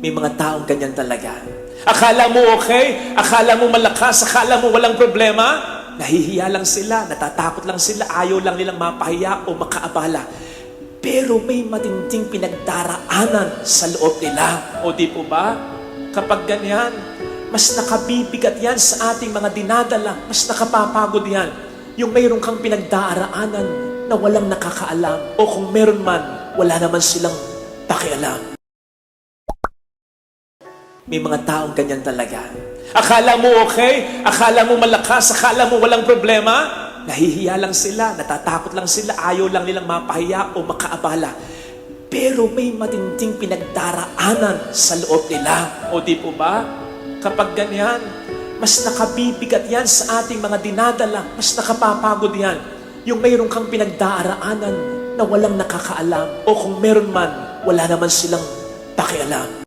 May mga taong ganyan talaga. Akala mo okay, akala mo malakas, akala mo walang problema, nahihiya lang sila, natatakot lang sila, ayaw lang nilang mapahiya o makaabala. Pero may matinding pinagdaraanan sa loob nila. O di po ba? Kapag ganyan, mas nakabibigat yan sa ating mga dinadala, mas nakapapagod yan. Yung mayroon kang pinagdaraanan na walang nakakaalam, o kung meron man, wala naman silang pakialam. May mga taong ganyan talaga. Akala mo okay, akala mo malakas, akala mo walang problema, nahihiya lang sila, natatakot lang sila, ayaw lang nilang mapahiya o makaabala. Pero may matinding pinagdaraanan sa loob nila. O di po ba? Kapag ganyan, mas nakabibigat yan sa ating mga dinadala, mas nakapapagod yan. Yung mayroon kang pinagdaraanan na walang nakakaalam, o kung meron man, wala naman silang pakialam.